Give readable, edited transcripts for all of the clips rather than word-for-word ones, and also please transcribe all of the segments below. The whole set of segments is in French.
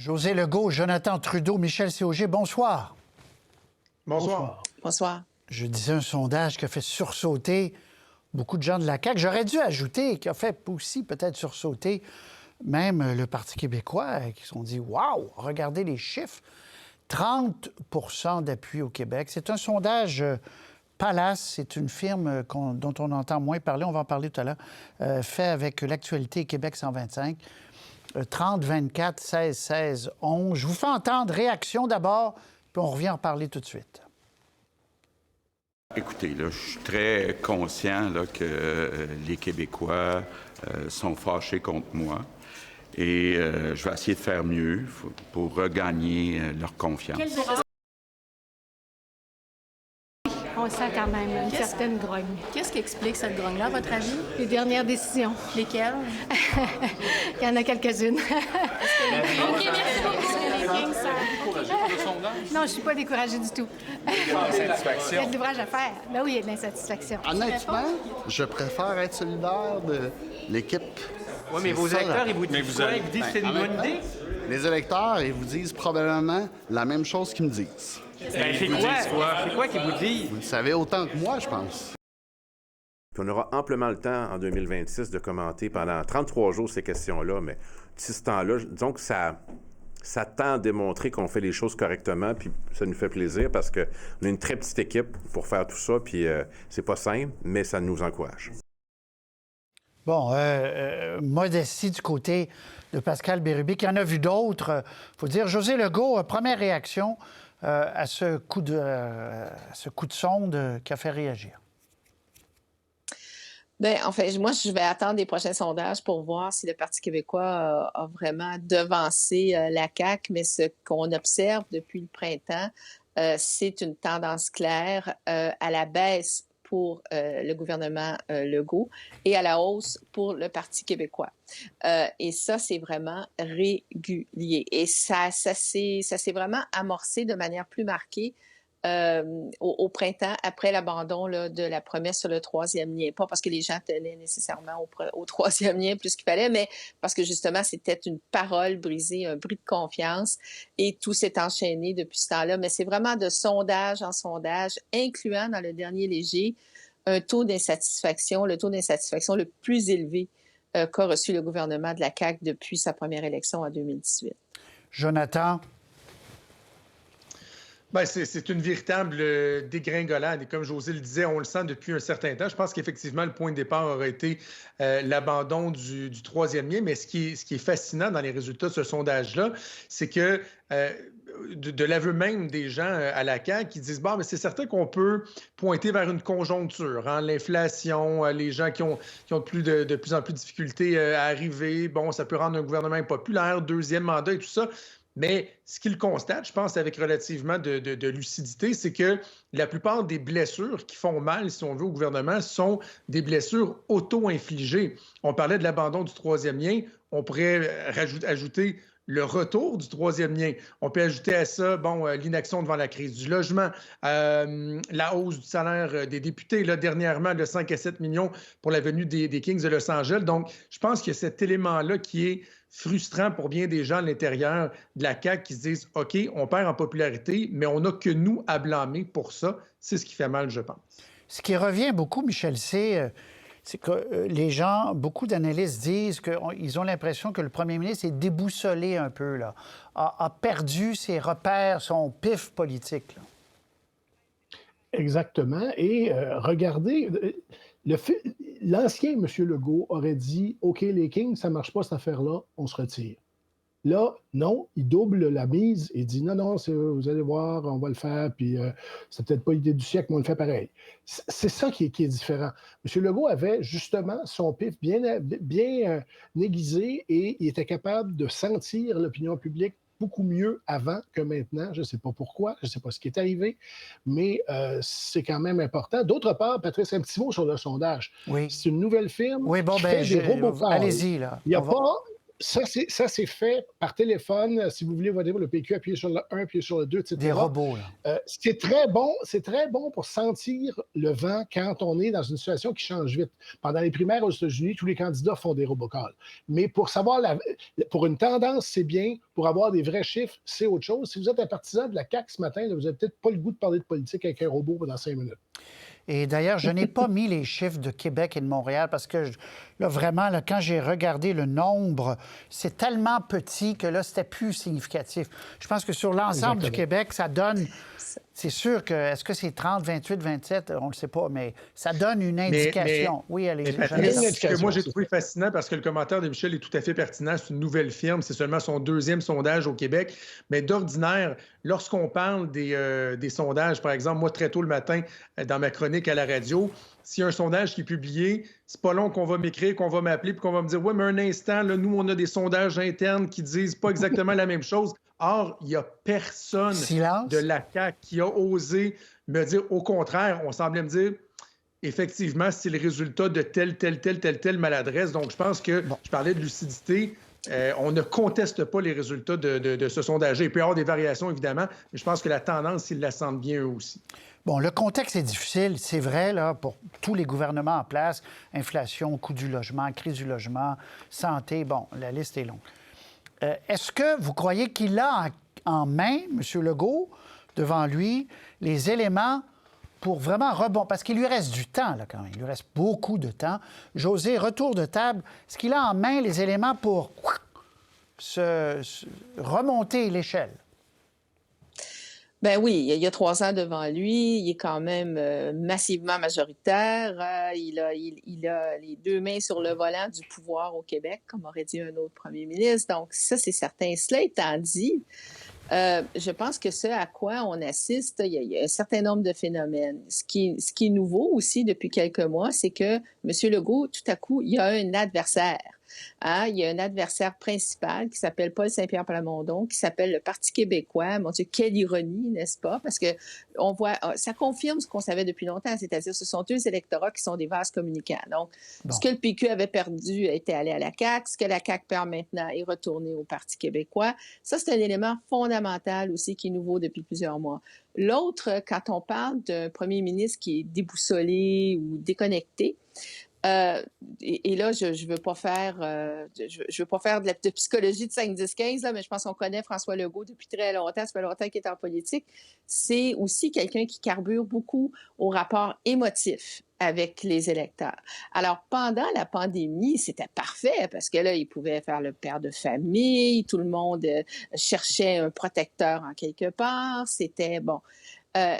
José Legault, Jonathan Trudeau, Michel Sauger, bonsoir. Bonsoir. Bonsoir. Je disais un sondage qui a fait sursauter beaucoup de gens de la CAQ. J'aurais dû ajouter, qui a fait aussi peut-être sursauter même le Parti québécois, qui se sont dit « Wow, regardez les chiffres! » 30 % d'appui au Québec. C'est un sondage Palace, c'est une firme dont on entend moins parler, on va en parler tout à l'heure, fait avec l'Actualité Québec 125. 30, 24, 16, 16, 11. Je vous fais entendre réaction d'abord, puis on revient en parler tout de suite. Écoutez, là, je suis très conscient là, que les Québécois sont fâchés contre moi et je vais essayer de faire mieux pour regagner leur confiance. On sent quand même une certaine grogne. Qu'est-ce qui explique cette grogne-là, à votre avis? Les dernières décisions. Lesquelles? Il y en a quelques-unes. OK, merci. Non, je ne suis pas découragée du tout. Il y a de l'ouvrage à faire. Ben oui, il y a de l'insatisfaction. Honnêtement, je préfère être solidaire de l'équipe. Oui, mais vos électeurs, ils vous disent quoi? Ils vous disent que c'est une bonne idée? Les électeurs, ils vous disent probablement la même chose qu'ils me disent. Ben, c'est quoi qu'ils vous disent? Vous le savez autant que moi, je pense. Puis on aura amplement le temps en 2026 de commenter pendant 33 jours ces questions-là, mais d'ici ce temps-là, disons que ça tend à démontrer qu'on fait les choses correctement, puis ça nous fait plaisir parce qu'on a une très petite équipe pour faire tout ça, puis c'est pas simple, mais ça nous encourage. Bon, modestie du côté de Pascal Bérubé, qui en a vu d'autres. Il faut dire, José Legault, première réaction à ce coup de sonde qui a fait réagir. Bien, en fait, moi, je vais attendre les prochains sondages pour voir si le Parti québécois a vraiment devancé la CAQ, mais ce qu'on observe depuis le printemps, c'est une tendance claire à la baisse pour le gouvernement Legault et à la hausse pour le Parti québécois. Et ça, c'est vraiment régulier. Et ça s'est vraiment amorcé de manière plus marquée au printemps, après l'abandon de la promesse sur le troisième lien. Pas parce que les gens tenaient nécessairement au troisième lien plus qu'il fallait, mais parce que justement, c'était une parole brisée, un bris de confiance, et tout s'est enchaîné depuis ce temps-là. Mais c'est vraiment de sondage en sondage, incluant dans le dernier léger un taux d'insatisfaction, le taux d'insatisfaction le plus élevé qu'a reçu le gouvernement de la CAQ depuis sa première élection en 2018. Jonathan? Bien, c'est une véritable dégringolade. Et comme José le disait, on le sent depuis un certain temps. Je pense qu'effectivement, le point de départ aurait été l'abandon du troisième lien. Mais ce qui est fascinant dans les résultats de ce sondage-là, c'est que de l'aveu même des gens à la CAQ qui disent « Bon, mais c'est certain qu'on peut pointer vers une conjoncture, hein, l'inflation, les gens qui ont de plus en plus de difficultés à arriver. Bon, ça peut rendre un gouvernement impopulaire, deuxième mandat et tout ça. » Mais ce qu'il constate, je pense, avec relativement de lucidité, c'est que la plupart des blessures qui font mal, si on veut, au gouvernement, sont des blessures auto-infligées. On parlait de l'abandon du troisième lien. On pourrait ajouter le retour du troisième lien. On peut ajouter à ça, l'inaction devant la crise du logement, la hausse du salaire des députés, là, dernièrement, de 5 à 7 millions pour la venue des Kings de Los Angeles. Donc, je pense qu'il y a cet élément-là qui est frustrant pour bien des gens à l'intérieur de la CAQ qui se disent « OK, on perd en popularité, mais on n'a que nous à blâmer pour ça. » C'est ce qui fait mal, je pense. Ce qui revient beaucoup, Michel, c'est que les gens, beaucoup d'analystes disent qu'ils ont l'impression que le premier ministre est déboussolé un peu, là, a perdu ses repères, son pif politique. Là. Exactement. Et regardez, l'ancien M. Legault aurait dit « OK, les Kings, ça ne marche pas cette affaire-là, on se retire. » Là, non, il double la mise et dit « Non, vous allez voir, on va le faire, puis c'est peut-être pas l'idée du siècle, mais on le fait pareil. » C'est ça qui est différent. M. Legault avait justement son pif bien aiguisé et il était capable de sentir l'opinion publique beaucoup mieux avant que maintenant. Je ne sais pas pourquoi, je ne sais pas ce qui est arrivé, mais c'est quand même important. D'autre part, Patrice, un petit mot sur le sondage. Oui. C'est une nouvelle firme qui fait des robots. Allez-y, là. Il n'y a pas Ça, c'est fait par téléphone. Si vous voulez voter pour le PQ, appuyez sur le 1, appuyez sur le 2, etc. Des robots, là. C'est très bon pour sentir le vent quand on est dans une situation qui change vite. Pendant les primaires aux États-Unis, tous les candidats font des robocalls. Mais pour savoir, pour une tendance, c'est bien. Pour avoir des vrais chiffres, c'est autre chose. Si vous êtes un partisan de la CAQ ce matin, là, vous n'avez peut-être pas le goût de parler de politique avec un robot pendant 5 minutes. Et d'ailleurs, je n'ai pas mis les chiffres de Québec et de Montréal parce que, là, vraiment, là, quand j'ai regardé le nombre, c'est tellement petit que là, c'était plus significatif. Je pense que sur l'ensemble du Québec, ça donne... C'est sûr que... Est-ce que c'est 30, 28, 27? On ne le sait pas, mais ça donne une indication. Oui, allez. Ce que moi, j'ai trouvé fascinant, parce que le commentaire de Michel est tout à fait pertinent, c'est une nouvelle firme, c'est seulement son 2e sondage au Québec. Mais d'ordinaire, lorsqu'on parle des sondages, par exemple, moi, très tôt le matin, dans ma chronique à la radio, s'il y a un sondage qui est publié, c'est pas long qu'on va m'écrire, qu'on va m'appeler, puis qu'on va me dire « Ouais, mais un instant, là, nous, on a des sondages internes qui disent pas exactement la même chose. » Or, il n'y a personne de la CAQ qui a osé me dire au contraire. On semblait me dire, effectivement, c'est le résultat de telle maladresse. Donc, je pense que, je parlais de lucidité, on ne conteste pas les résultats de ce sondage. Il peut y avoir des variations, évidemment, mais je pense que la tendance, ils la sentent bien eux aussi. Bon, le contexte est difficile, c'est vrai, là, pour tous les gouvernements en place. Inflation, coût du logement, crise du logement, santé, bon, la liste est longue. Est-ce que vous croyez qu'il a en main, M. Legault, devant lui, les éléments pour vraiment rebondir? Parce qu'il lui reste du temps, là, quand même. Il lui reste beaucoup de temps. José, retour de table. Est-ce qu'il a en main les éléments pour remonter l'échelle? Ben oui, il y a 3 ans devant lui, il est quand même massivement majoritaire. Il a les 2 mains sur le volant du pouvoir au Québec, comme aurait dit un autre premier ministre. Donc ça, c'est certain. Cela étant dit, je pense que ce à quoi on assiste, il y a un certain nombre de phénomènes. Ce qui est nouveau aussi depuis quelques mois, c'est que M. Legault, tout à coup, il y a un adversaire. Hein? Il y a un adversaire principal qui s'appelle Paul Saint-Pierre Plamondon, qui s'appelle le Parti québécois. Mon Dieu, quelle ironie, n'est-ce pas? Parce que on voit, ça confirme ce qu'on savait depuis longtemps, c'est-à-dire ce sont 2 électorats qui sont des vases communicants. Donc, ce que le PQ avait perdu était allé à la CAQ, ce que la CAQ perd maintenant est retourné au Parti québécois. Ça, c'est un élément fondamental aussi qui est nouveau depuis plusieurs mois. L'autre, quand on parle d'un premier ministre qui est déboussolé ou déconnecté, et là, je ne veux pas faire, de psychologie de 5, 10, 15, là, mais je pense qu'on connaît François Legault depuis très longtemps. Ça fait longtemps qu'il est en politique. C'est aussi quelqu'un qui carbure beaucoup au rapport émotif avec les électeurs. Alors, pendant la pandémie, c'était parfait parce que là, il pouvait faire le père de famille, tout le monde cherchait un protecteur en quelque part. C'était bon.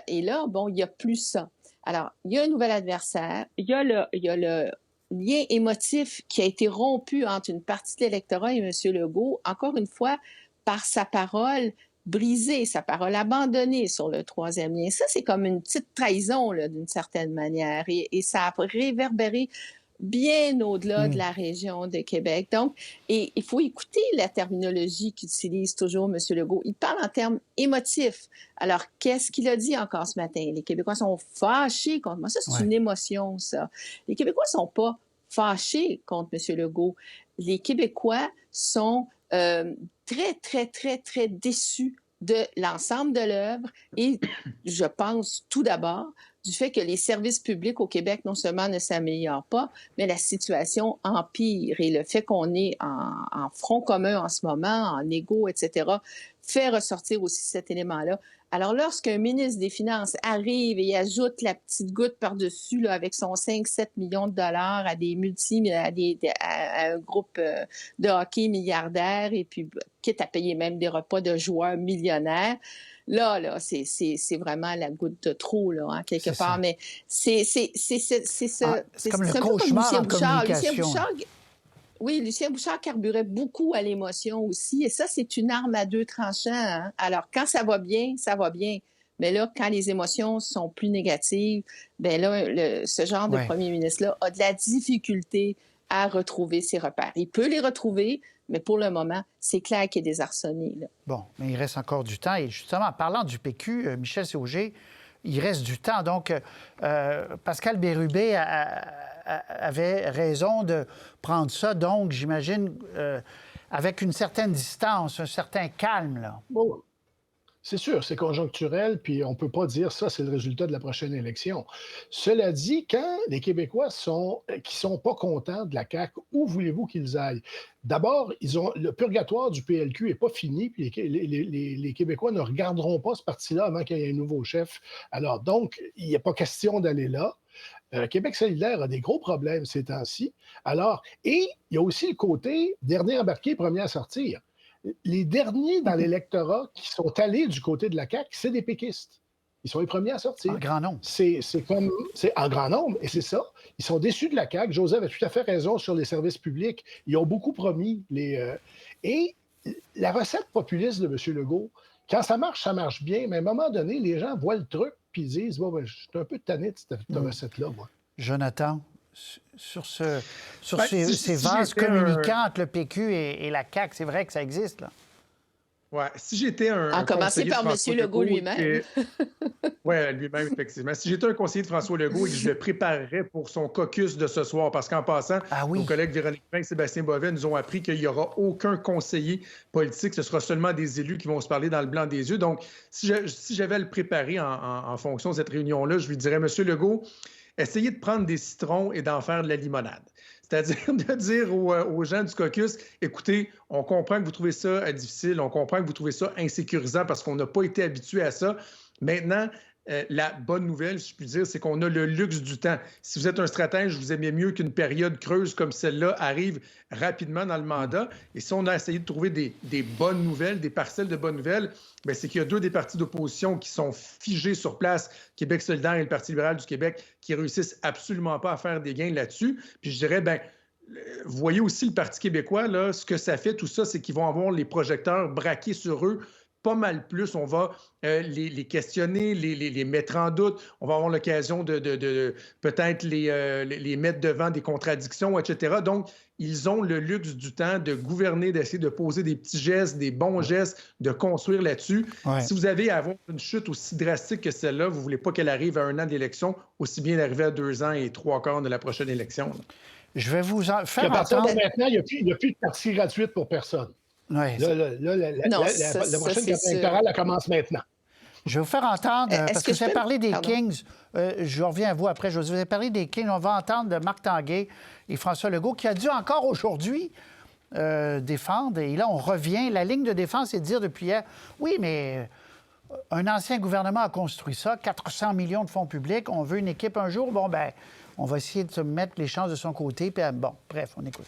Et là, bon, il n'y a plus ça. Alors, il y a un nouvel adversaire, il y a le lien émotif qui a été rompu entre une partie de l'électorat et M. Legault, encore une fois, par sa parole brisée, sa parole abandonnée sur le 3e lien. Ça, c'est comme une petite trahison, là, d'une certaine manière, et ça a réverbéré bien au-delà de la région de Québec. Donc, et il faut écouter la terminologie qu'utilise toujours M. Legault. Il parle en termes émotifs. Alors, qu'est-ce qu'il a dit encore ce matin? Les Québécois sont fâchés contre moi. Ça, c'est une émotion, ça. Les Québécois ne sont pas fâchés contre M. Legault. Les Québécois sont très, très, très, très déçus de l'ensemble de l'œuvre et je pense tout d'abord du fait que les services publics au Québec non seulement ne s'améliorent pas, mais la situation empire et le fait qu'on est en front commun en ce moment, en égo, etc., fait ressortir aussi cet élément-là. Alors, lorsqu'un ministre des Finances arrive et ajoute la petite goutte par-dessus là, avec son 5-7 millions de dollars à un groupe de hockey milliardaire et puis quitte à payer même des repas de joueurs millionnaires, là, c'est vraiment la goutte de trop, là, hein, quelque part. Ça. Mais c'est comme le cauchemar en communication. Lucien Bouchard carburait beaucoup à l'émotion aussi. Et ça, c'est une arme à 2 tranchants. Hein? Alors, quand ça va bien, ça va bien. Mais là, quand les émotions sont plus négatives, bien là, ce genre de premier ministre-là a de la difficulté à retrouver ses repères. Il peut les retrouver, mais pour le moment, c'est clair qu'il est désarçonné. Là. Bon, mais il reste encore du temps. Et justement, en parlant du PQ, Michel Sauger, il reste du temps. Donc, Pascal Bérubé avait raison de prendre ça. Donc, j'imagine, avec une certaine distance, un certain calme, là. Bon, c'est sûr, c'est conjoncturel, puis on ne peut pas dire ça, c'est le résultat de la prochaine élection. Cela dit, quand les Québécois qui sont pas contents de la CAQ, où voulez-vous qu'ils aillent? D'abord, le purgatoire du PLQ n'est pas fini, puis les Québécois ne regarderont pas ce parti-là avant qu'il y ait un nouveau chef. Alors, donc, il n'y a pas question d'aller là. Québec solidaire a des gros problèmes ces temps-ci. Alors, et il y a aussi le côté dernier embarqué, premier à sortir. Les derniers dans l'électorat qui sont allés du côté de la CAQ, c'est des péquistes. Ils sont les premiers à sortir. En grand nombre. C'est en grand nombre, et c'est ça. Ils sont déçus de la CAQ. Joseph a tout à fait raison sur les services publics. Ils ont beaucoup promis. Et la recette populiste de M. Legault, quand ça marche bien, mais à un moment donné, les gens voient le truc puis ils disent, bon, je suis un peu tanné de cette recette-là, moi. Jonathan, sur ces vases communicants entre le PQ et la CAQ, c'est vrai que ça existe, là. Oui, si j'étais un commencer par M. Legault lui-même. Oui, lui-même, effectivement. Si j'étais un conseiller de François Legault et que je le préparerais pour son caucus de ce soir, parce qu'en passant, nos collègues Véronique Plante et Sébastien Bovet nous ont appris qu'il n'y aura aucun conseiller politique, ce sera seulement des élus qui vont se parler dans le blanc des yeux. Donc, si j'avais à le préparer en fonction de cette réunion-là, je lui dirais, M. Legault, essayez de prendre des citrons et d'en faire de la limonade. C'est-à-dire de dire aux gens du caucus, écoutez, on comprend que vous trouvez ça difficile, on comprend que vous trouvez ça insécurisant parce qu'on n'a pas été habitué à ça. Maintenant, la bonne nouvelle, si je puis dire, c'est qu'on a le luxe du temps. Si vous êtes un stratège, vous aimez mieux qu'une période creuse comme celle-là arrive rapidement dans le mandat. Et si on a essayé de trouver des bonnes nouvelles, des parcelles de bonnes nouvelles, bien, c'est qu'il y a deux des partis d'opposition qui sont figés sur place, Québec solidaire et le Parti libéral du Québec, qui réussissent absolument pas à faire des gains là-dessus. Puis je dirais, bien, vous voyez aussi le Parti québécois, là, ce que ça fait, tout ça, c'est qu'ils vont avoir les projecteurs braqués sur eux pas mal plus. On va les questionner, les mettre en doute. On va avoir l'occasion de peut-être les mettre devant des contradictions, etc. Donc, ils ont le luxe du temps de gouverner, d'essayer de poser des petits gestes, des bons gestes, de construire là-dessus. Ouais. Si vous avez à avoir une chute aussi drastique que celle-là, vous ne voulez pas qu'elle arrive à 1 an d'élection, aussi bien d'arriver à 2 ans et 3/4 de la prochaine élection. Là. Je vais vous en faire à partir de maintenant, il n'y a plus de partie gratuite pour personne. Ouais, la prochaine campagne électorale, elle commence maintenant. Je vais vous faire entendre, parce que vous avez parlé des Kings, je reviens à vous après, je vous ai parlé des Kings, on va entendre de Marc Tanguay et François Legault, qui a dû encore aujourd'hui défendre, et là on revient, la ligne de défense est de dire depuis hier, oui, mais un ancien gouvernement a construit ça, 400 millions de fonds publics, on veut une équipe un jour, bon ben, on va essayer de se mettre les chances de son côté, puis bon, bref, on écoute.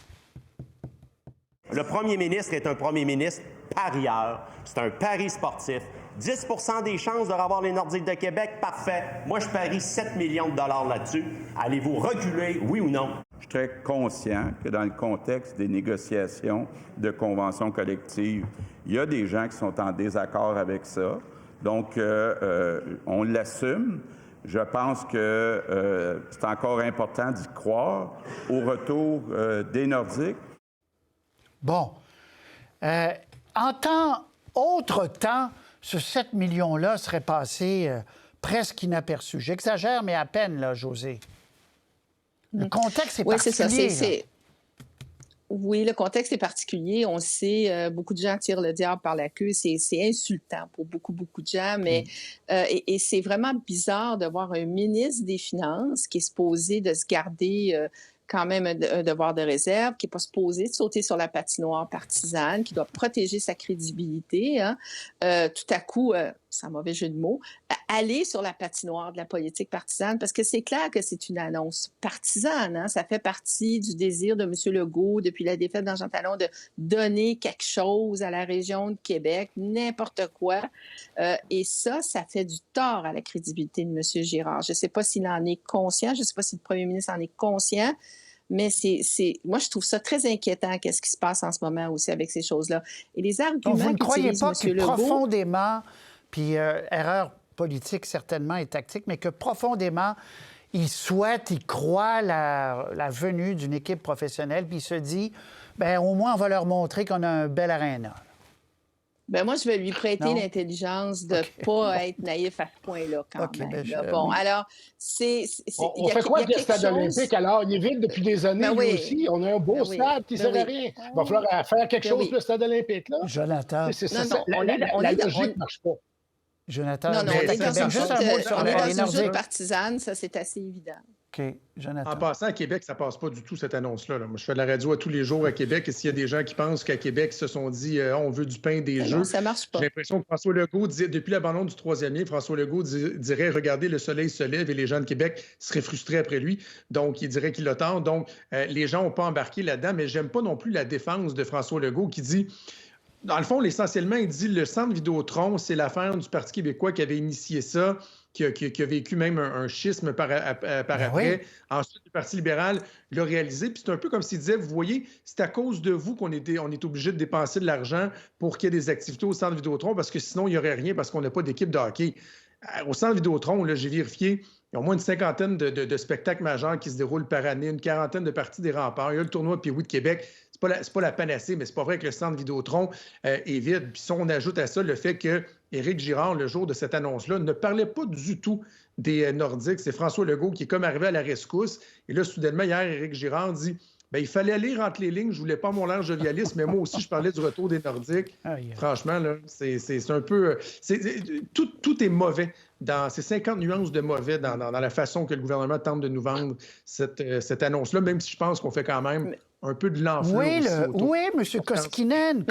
Le premier ministre est un premier ministre parieur. C'est un pari sportif. 10 % des chances de revoir les Nordiques de Québec, parfait. Moi, je parie 7 millions de dollars là-dessus. Allez-vous reculer, oui ou non? Je suis très conscient que dans le contexte des négociations de conventions collectives, il y a des gens qui sont en désaccord avec ça. Donc, on l'assume. Je pense que c'est encore important d'y croire au retour des Nordiques. Bon. Autre temps, ce 7 millions-là serait passé presque inaperçu. J'exagère, mais à peine, là, Josée. Le contexte est particulier. C'est ça. Oui, le contexte est particulier. On le sait, beaucoup de gens tirent le diable par la queue. C'est insultant pour beaucoup de gens. Mais, et c'est vraiment bizarre de voir un ministre des Finances qui est supposé de se garder... quand même un devoir de réserve, qui n'est pas supposé de sauter sur la patinoire partisane, qui doit protéger sa crédibilité, hein. Tout à coup, c'est un mauvais jeu de mots, aller sur la patinoire de la politique partisane, parce que c'est clair que c'est une annonce partisane, hein. Ça fait partie du désir de M. Legault, depuis la défaite d'Jean Talon, de donner quelque chose à la région de Québec, n'importe quoi. Et ça fait du tort à la crédibilité de M. Girard. Je ne sais pas s'il en est conscient, je ne sais pas si le premier ministre en est conscient, mais moi, je trouve ça très inquiétant, qu'est-ce qui se passe en ce moment aussi avec ces choses-là. Et les arguments donc, vous ne croyez pas que Legault, profondément, puis erreur politique certainement et tactique, mais que profondément, il souhaite, il croit la venue d'une équipe professionnelle, puis il se dit, bien, au moins, on va leur montrer qu'on a un bel aréna. Ben moi, je vais lui prêter Non? l'intelligence de ne pas être naïf à ce point-là, quand OK, même. ben Là. Bon, oui. alors, On fait quoi avec le stade olympique, alors? Il est vide depuis des années, Ben lui oui. aussi. On a un beau Ben oui. stade qui ne Ben sert à oui. rien. Il va falloir faire quelque Ben chose oui. pour le stade olympique, là. Jonathan, La logique ne marche pas. Jonathan, Non, Mais on est dans Québec, juste un mot sur les une Nordiques. joute partisane, ça, c'est assez évident. OK, Jonathan. En passant, à Québec, ça passe pas du tout, cette annonce-là. Là. Moi, je fais de la radio à tous les jours à Québec, et s'il y a des gens qui pensent qu'à Québec, se sont dit on veut du pain, des jeux. Non, ça marche pas. J'ai l'impression que François Legault, depuis l'abandon du troisième lien, François Legault dirait regardez, le soleil se lève et les gens de Québec seraient frustrés après lui. Donc, il dirait qu'il l'attend. Donc, les gens n'ont pas embarqué là-dedans, mais j'aime pas non plus la défense de François Legault qui dit. Dans le fond, essentiellement, il dit le centre Vidéotron, c'est l'affaire du Parti québécois qui avait initié ça, qui a vécu même un schisme par après. Oui. Ensuite, le Parti libéral l'a réalisé. Puis c'est un peu comme s'il disait, vous voyez, c'est à cause de vous qu'on est obligé de dépenser de l'argent pour qu'il y ait des activités au centre Vidéotron, parce que sinon, il n'y aurait rien, parce qu'on n'a pas d'équipe de hockey. Au centre Vidéotron, là, j'ai vérifié, il y a au moins une cinquantaine de spectacles majeurs qui se déroulent par année, une quarantaine de parties des remparts. Il y a le tournoi Pee-Wee de Québec. C'est pas la panacée, mais c'est pas vrai que le centre Vidéotron est vide. Puis si on ajoute à ça le fait que Éric Girard, le jour de cette annonce-là, ne parlait pas du tout des Nordiques. C'est François Legault qui est comme arrivé à la rescousse. Et là, soudainement, hier, Éric Girard dit il fallait lire entre les lignes. Je voulais pas mon l'air jovialiste, mais moi aussi, je parlais du retour des Nordiques. Franchement, là, c'est un peu... Tout est mauvais. C'est 50 nuances de mauvais dans la façon que le gouvernement tente de nous vendre cette annonce-là, même si je pense qu'on fait quand même un peu de l'enfant. Oui, M. Koskinen,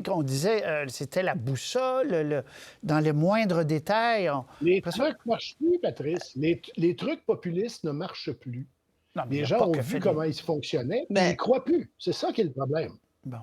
qu'on disait c'était la boussole dans les moindres détails. Les trucs ne marchent plus, Patrice. Les trucs populistes ne marchent plus. Non, les gens ont vu comment ils fonctionnaient, mais ils ne croient plus. C'est ça qui est le problème. Bon.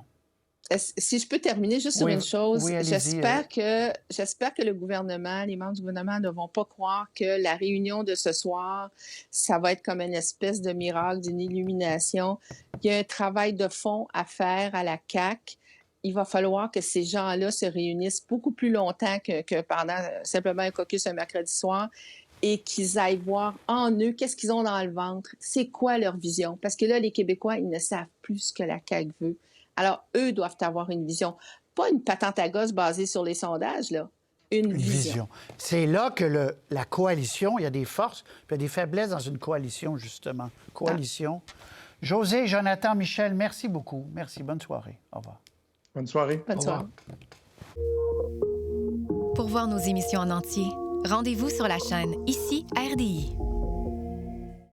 Si je peux terminer juste sur une chose, j'espère que le gouvernement, les membres du gouvernement ne vont pas croire que la réunion de ce soir, ça va être comme une espèce de miracle, d'une illumination. Il y a un travail de fond à faire à la CAQ. Il va falloir que ces gens-là se réunissent beaucoup plus longtemps que pendant simplement un caucus un mercredi soir et qu'ils aillent voir en eux qu'est-ce qu'ils ont dans le ventre, c'est quoi leur vision. Parce que là, les Québécois, ils ne savent plus ce que la CAQ veut. Alors, eux doivent avoir une vision. Pas une patente à gosse basée sur les sondages, là. Une vision. C'est là que la coalition, il y a des forces, puis il y a des faiblesses dans une coalition, justement. Coalition. José, Jonathan, Michel, merci beaucoup. Merci. Bonne soirée. Au revoir. Bonne soirée. Bonne soirée. Pour voir nos émissions en entier, rendez-vous sur la chaîne ICI RDI.